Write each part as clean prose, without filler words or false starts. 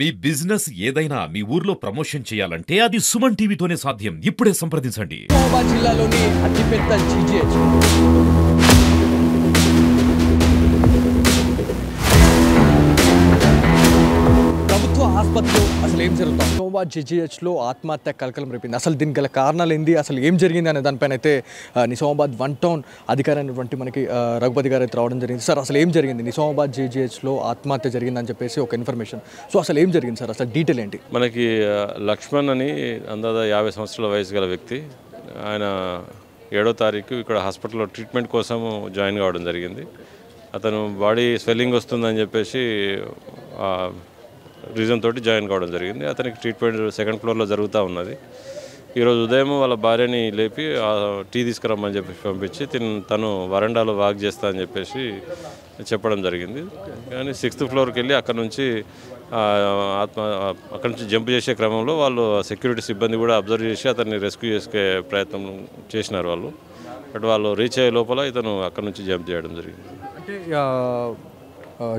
మీ business ఏదైనా మీ ఊర్లో promotion చేయాలంటే అది సుమన్ టీవీతోనే సాధ్యం. ఇప్పుడే సంప్రదించండి. నిజామాబాద్ జిల్లాలోని అతిపెద్ద జీజీహెచ్ ప్రభుత్వ ఆసుపత్రిలో అసలు ఏం జరుగుతుంది? నిజామాబాద్ జీజీహెచ్లో ఆత్మహత్య కలకలం రేపింది. అసలు దీనికి గల కారణాలు ఏంది, అసలు ఏం జరిగింది అనే దానిపైన అయితే నిజామాబాద్ 1 టౌన్ అధికారి అయినటువంటి మనకి రఘుపతి గారు అయితే రావడం జరిగింది. సార్ అసలు ఏం జరిగింది? నిజామాబాద్ జీజీహెచ్లో ఆత్మహత్య జరిగిందని చెప్పేసి ఒక ఇన్ఫర్మేషన్. సో అసలు ఏం జరిగింది సార్? అసలు డీటెయిల్ ఏంటి? మనకి లక్ష్మణ్ అని అందాజ 50 సంవత్సరాల వయసు గల వ్యక్తి. ఆయన 7వ తారీఖు ఇక్కడ హాస్పిటల్లో ట్రీట్మెంట్ కోసం జాయిన్ కావడం జరిగింది. అతను బాడీ స్వెల్లింగ్ వస్తుందని చెప్పేసి రీజన్ తోటి జాయిన్ కావడం జరిగింది. అతనికి ట్రీట్మెంట్ 2nd ఫ్లోర్లో జరుగుతూ ఉన్నది. ఈరోజు ఉదయం వాళ్ళ భార్యని లేపి టీ తీసుకురమ్మని చెప్పి పంపించి తను వరండాలో వాక్ చేస్తా అని చెప్పేసి చెప్పడం జరిగింది. కానీ 6th ఫ్లోర్కి వెళ్ళి అక్కడ నుంచి జంప్ చేసే క్రమంలో వాళ్ళు సెక్యూరిటీ సిబ్బంది కూడా అబ్జర్వ్ చేసి అతన్ని రెస్క్యూ చేసే ప్రయత్నం చేసినారు వాళ్ళు. బట్ వాళ్ళు రీచ్ అయ్యే లోపల ఇతను అక్కడ నుంచి జంప్ చేయడం జరిగింది. అంటే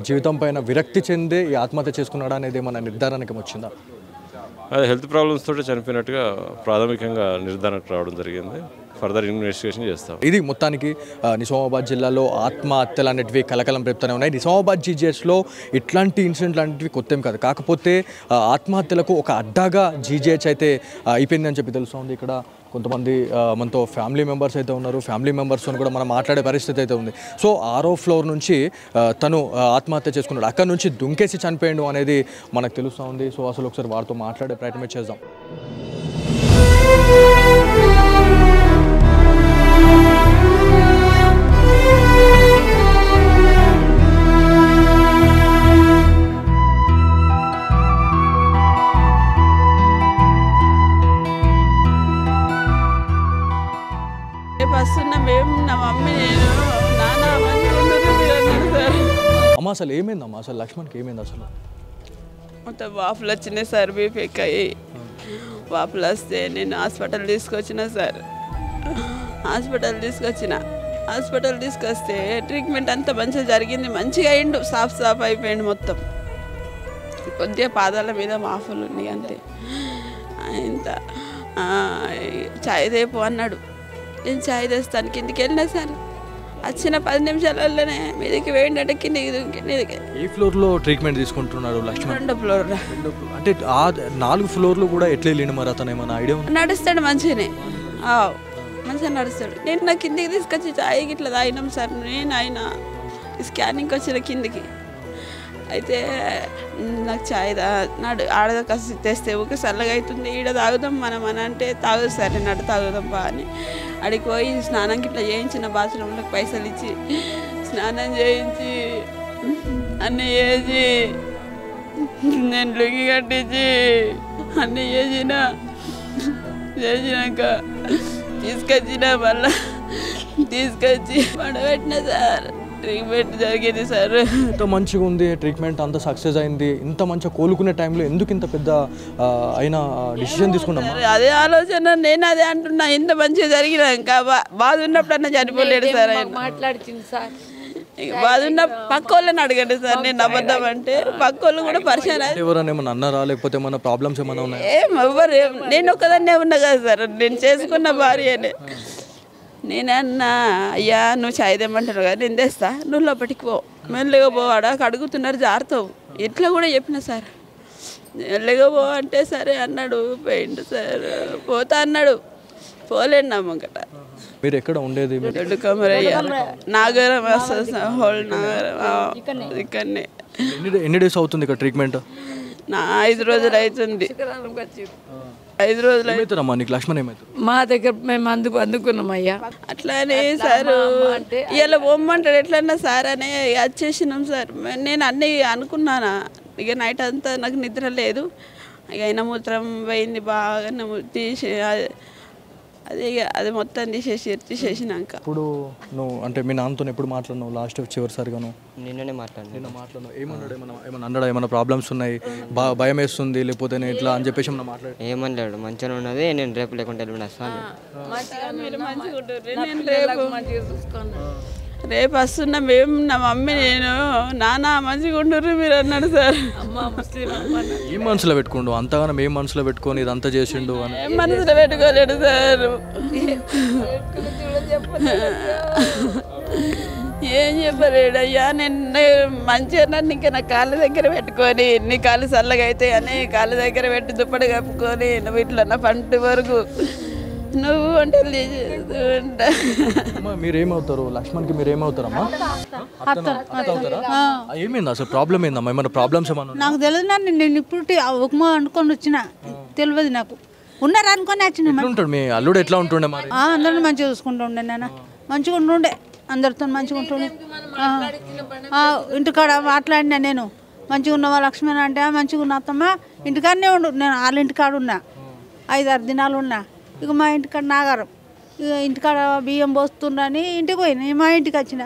జీవితం పైన విరక్తి చెందే ఈ ఆత్మహత్య చేసుకున్నాడా అనేది ఏమైనా నిర్ధారణకి వచ్చిందా? అది హెల్త్ ప్రాబ్లమ్స్ తోటి చనిపోయినట్టుగా ప్రాథమికంగా నిర్ధారణకు రావడం జరిగింది. ఫర్దర్ ఇన్వెస్టిగేషన్ చేస్తాం. ఇది మొత్తానికి నిజామాబాద్ జిల్లాలో ఆత్మహత్యలు అనేటివి కలకలం రేపుతూనే ఉన్నాయి. నిజామాబాద్ జీజీహెచ్లో ఇట్లాంటి ఇన్సిడెంట్లు అనేటివి కొత్త ఏం కాదు. కాకపోతే ఆత్మహత్యలకు ఒక అడ్డాగా జీజీహెచ్ అయితే అయిపోయిందని చెప్పి తెలుస్తుంది. ఇక్కడ కొంతమంది మనతో ఫ్యామిలీ మెంబర్స్ అయితే ఉన్నారు. ఫ్యామిలీ మెంబర్స్తో కూడా మనం మాట్లాడే పరిస్థితి అయితే ఉంది. సో 6వ ఫ్లోర్ నుంచి తను ఆత్మహత్య చేసుకున్నాడు. అక్కడ నుంచి దుంకేసి చనిపోయాడు అనేది మనకు తెలుస్తూ ఉంది. సో అసలు ఒకసారి వారితో మాట్లాడే ప్రయత్నం చేద్దాం. అమ్మ అసలు ఏమైందమ్మా? అసలు లక్ష్మణ్కి ఏమైంది? అసలు మొత్తం వాపులు వచ్చినాయి సార్, బీపీ ఎక్కాయి. వాపులు వస్తే నేను హాస్పిటల్ తీసుకొచ్చిన సార్. హాస్పిటల్ తీసుకొస్తే ట్రీట్మెంట్ అంతా మంచిగా జరిగింది. మంచిగా అయిండు, సాఫ్ అయిపోయిండు మొత్తం. కొద్దిగా పాదాల మీద వాపులు ఉన్నాయి అంతే. ఇంత ఛాయ్ తేపు అన్నాడు. నేను ఛాయ్ తెస్తాను. కిందికి వెళ్ళినా సార్, వచ్చిన 10 నిమిషాలలోనే మీదకి వేయండి. కిందికి ఏ ఫ్లోర్లో ట్రీట్మెంట్ తీసుకుంటున్నాడు లక్ష్మణ్? 2వ ఫ్లోర్. అంటే 4 ఫ్లోర్లు కూడా ఎట్లా వెళ్ళిండు మరి? అతను ఏమన్నా ఐడియా ఉంది? నడుస్తాడు మంచిగానే, మంచిగా నడుస్తాడు. నేను నా కిందికి తీసుకొచ్చి ఛాయ్ ఇట్లా తాగినాం సార్. ఆయన స్కానింగ్కి వచ్చిన కిందికి అయితే నాకు ఛాయ్ ఆడద కసి తెస్తే ఊకే చల్లగా అవుతుంది, ఈడ తాగుదాం మనం అని అంటే తాగుదు సార్. నేను అటు తాగుదాం బా అని అడిగి పోయి స్నానంకి ఇట్లా చేయించిన బాత్రూంలోకి పైసలు ఇచ్చి స్నానం చేయించి అన్నీ చేసి నేను లుంగి కట్టించి అన్నీ చేసినాక తీసుకొచ్చిన మళ్ళా తీసుకొచ్చి పడబెట్టిన సార్. ట్రీట్మెంట్ జరిగింది సార్. ఇంత మంచిగా ఉంది ట్రీట్మెంట్, అంత సక్సెస్ అయింది. ఇంత మంచిగా కోలుకునే టైంలో ఎందుకు ఇంత పెద్ద అయినా డిసిషన్ తీసుకున్నాం? అదే ఆలోచన, నేను అదే అంటున్నా. ఇంత మంచిగా జరిగిన ఇంకా బాధ ఉన్నప్పుడు అన్న చనిపోలేడు సార్. ఆయన మాట్లాడుతుంది సార్. బాధ ఉన్న పక్క వాళ్ళని అడగండి సార్. నేను అబద్ధం అంటే పక్క వాళ్ళు కూడా పరిచయం. ఎవరైనా ఏమన్నా అన్నారా, లేకపోతే ఏమన్నా ప్రాబ్లమ్స్ ఏమైనా ఉన్నాయి? ఎవరు, నేను ఒకదాన్నే ఉన్నా కదా సార్. నేను చేసుకున్న భార్యనే. నేనన్నా అయ్యా నువ్వు ఛాయ్ తెమ్మంటారు కదా, నేను తెస్తా, నువ్వు లోపలికి పో, మెల్లగా పోవాడా అడుగుతున్నారు జారుతావు ఇట్లా కూడా చెప్పిన సార్. మెల్లగా పో అంటే సరే అన్నాడు. పోయిండు సార్. పోతా అన్నాడు, పోలేండి నమ్మకట. మీరు ఎక్కడ ఉండేది? దొడ్డు కొమరయ్య నాగరం హోల్ నాగరం ఇక్కడనే. ఎన్ని డేస్ అవుతుంది ఇక్కడ ట్రీట్మెంట్? 5 రోజులు అవుతుంది. 5 రోజులు అవుతారమ్మా. నీకు లక్ష్మణ్ ఏమవుతుంది? మా దగ్గర మేము అందుకున్నామయ్యా. అట్లానే సార్ ఇలా పోమ్మంటాడు ఎట్లన్నా సార్ అని వచ్చేసినాం సార్. నేను అన్నీ అనుకున్నానా, ఇక నైట్ అంతా నాకు నిద్ర లేదు. ఇక అయినా మూత్రం పోయింది బాగా తీసి అదే అది మొత్తం తీసేసినాక. ఇప్పుడు నువ్వు అంటే మీ నాన్నతో ఎప్పుడు మాట్లాడినావు లాస్ట్ చివరిసారిగాను? నిన్ననే మాట్లాడినా. ఏమన్నాడు? ఏమన్నా అన్నాడా? ఏమన్నా ప్రాబ్లమ్స్ ఉన్నాయి, భయం వేస్తుంది లేకపోతే ఇట్లా అని చెప్పేసి ఏమన్నా మాట్లాడు? ఏమన్నాడు? మంచిగా ఉన్నది, నేను రేపు లేకుంటే ఎల్లుండి వస్తాను. రేపు వస్తున్నా మేము నా మమ్మీ నేను నాన్న మంచిగా ఉండరు మీరు అన్నాడు సార్. ఏం మనసులో పెట్టుకుండు అంతగానం ఏం మనసులో పెట్టుకొని ఇదంతా చేసిండు అని ఏం మనసులో పెట్టుకోలేడు సార్. ఏం చెప్పలేడు అయ్యా. నేను మంచిగా నన్ను ఇంకా నా కాళ్ళ దగ్గర పెట్టుకొని నీ కాళ్ళు చల్లగా అవుతాయి అని కాళ్ళ దగ్గర పెట్టి దుప్పటి కప్పుకొని నువ్వు ఇట్లా నా పంట వరకు నువ్వు అంటే మీరేమవుతారు లక్ష్మణ్కి మీరేమవుతారమ్మా ఏమైంది అసలు ప్రాబ్లం ఏందమ్మా ఏమైనా ప్రాబ్లమ్స్ ఏమన్నా నాకు తెలియదు నాన్న. నేను ఇప్పుడు ఉప్మా వండుకొని వచ్చిన తెలియదు నాకు ఉన్నారా అనుకొని వచ్చిన. ఉంటాడు మీ అల్లుడు ఎట్లా ఉంటుండే మరి అందరిని మంచిగా చూసుకుంటూ ఉండే నాన్న. మంచిగా ఉంటుండే అందరితో మంచిగా ఉంటుండే. ఇంటికాడ మాట్లాడినా నేను మంచిగా ఉన్నావా లక్ష్మణ్ అంటే మంచిగా ఉన్నా అత్తమ్మ ఇంటికాడనే ఉండు. నేను వాళ్ళ ఇంటికాడ ఉన్నా 5-6 దినాలు ఉన్నా. ఇక మా ఇంటికాడ నాగారం ఇక ఇంటికాడ బియ్యం పోస్తుండని ఇంటికి పోయినా మా ఇంటికి వచ్చిన.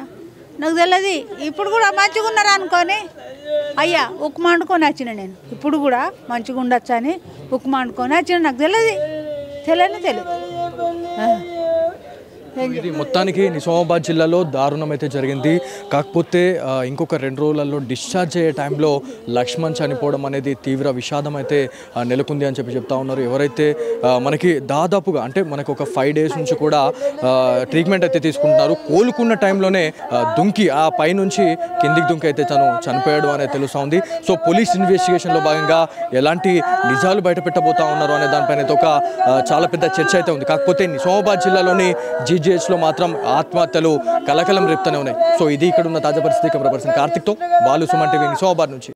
నాకు తెలియదు ఇప్పుడు కూడా మంచిగా ఉన్నారా అనుకొని అయ్యా ఉప్మా వండుకొని వచ్చిన. నేను ఇప్పుడు కూడా మంచిగా ఉండొచ్చు అని ఉప్మా వండుకొని వచ్చిన. నాకు తెలియదు. ఇది మొత్తానికి నిజామాబాద్ జిల్లాలో దారుణం అయితే జరిగింది. కాకపోతే ఇంకొక 2 రోజులలో డిశ్చార్జ్ అయ్యే టైంలో లక్ష్మణ్ చనిపోవడం అనేది తీవ్ర విషాదం అయితే నెలకొంది అని చెప్తా ఉన్నారు. ఎవరైతే మనకి దాదాపుగా అంటే మనకు ఒక 5 days నుంచి కూడా ట్రీట్మెంట్ అయితే తీసుకుంటున్నారు. కోలుకున్న టైంలోనే దుంకి ఆ పైనుంచి కిందికి దుంకి అయితే తను చనిపోయాడు అనేది తెలుస్తూ ఉంది. సో పోలీస్ ఇన్వెస్టిగేషన్లో భాగంగా ఎలాంటి నిజాలు బయట పెట్టబోతా ఉన్నారు అనే దానిపైన అయితే ఒక చాలా పెద్ద చర్చ అయితే ఉంది. కాకపోతే నిజామాబాద్ జిల్లాలోని జీజీహెచ్లో మాత్రం ఆత్మహత్యలు కలకలం రేపుతూనే ఉన్నాయి. సో ఇది ఇక్కడ ఉన్న తాజా పరిస్థితి. కెమెరా పర్సన్ కార్తిక్తో బాలు, సుమన్ టీవీ, నిజామాబాద్ నుంచి.